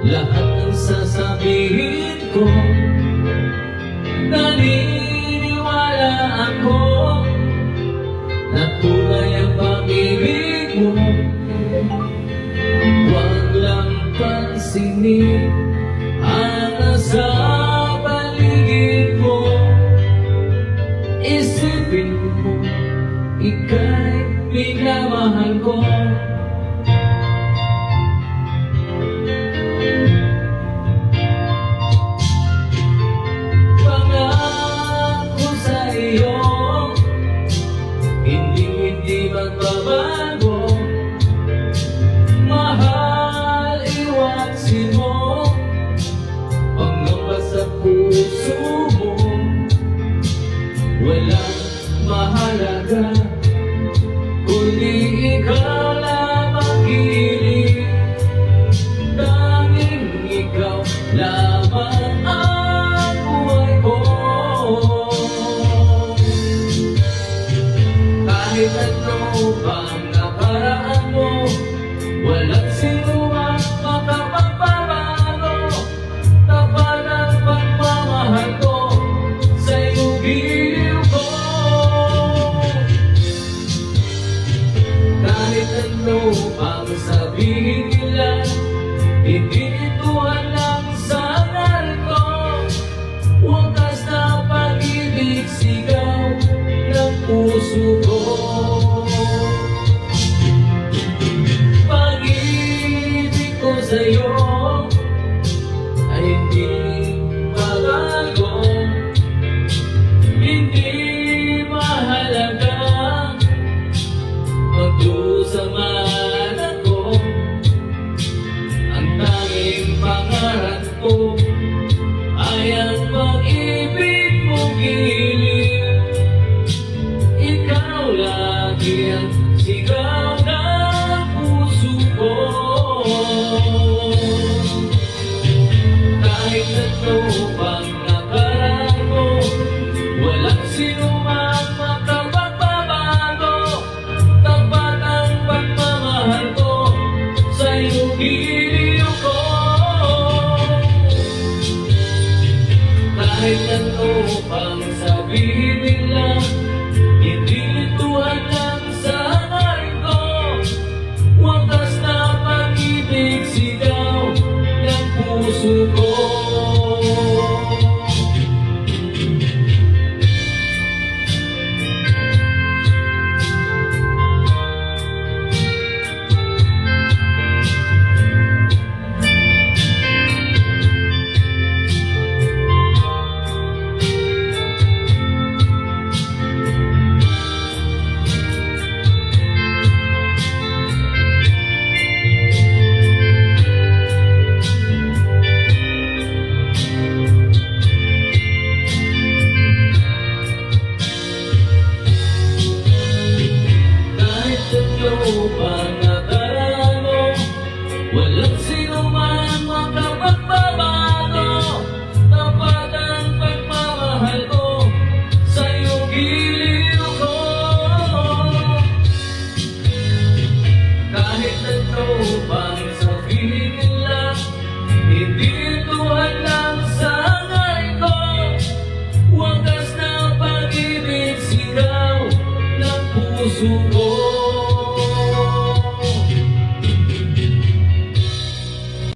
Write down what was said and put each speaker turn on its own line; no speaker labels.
lahat ng sasabihin ko. Naniniwala ako na tunay ang pag-ibig mo. Huwag lang pansinin ang nasa paligid mo. Isipin mo, ika'y minamahal ko. Pangako sa iyo, hindi magbabago. Mahal, iwasin mo pangamba sa puso mo. Walang mahalaga kundi ikaw lamang hiling. Tanging ikaw lamang ang buhay ko. Kahit ano pang nakaraan mo, walang sino ang makapagbabago. Tapat ang pagmamahal ko sa'yo, giliw ko. Kahit ano pang sabihin nila, hindi ito lang sa ngalan ko. Wakas na pag-ibig, sigaw ng puso ko. Pag-ibig ko sa'yo ay hindi babago. Hindi mahalaga magdusa man ako. Ang tanging pangarap ko ay ang pag-ibig mo, giliw. Ikaw lagi ang sigaw ng puso ko. Kahit ano pang nakaraan mo, walang sino man makapagbabago. Tapat ang pagmamahal ko sa'yo, giliw ko. Kahit ano pang sabihin nila, hindi ito lang sa ngalan ko. Wakas na pag-ibig, sigaw ng puso ko. Pang nakaraan mo, walang sino man makapagbabago. Tapat ang pagmamahal ko sa'yo, giliw ko. Kahit ano pang sabihin nila, hindi ito lang sa ngalan ko. Wakas na pag-ibig, sigaw ng puso ko.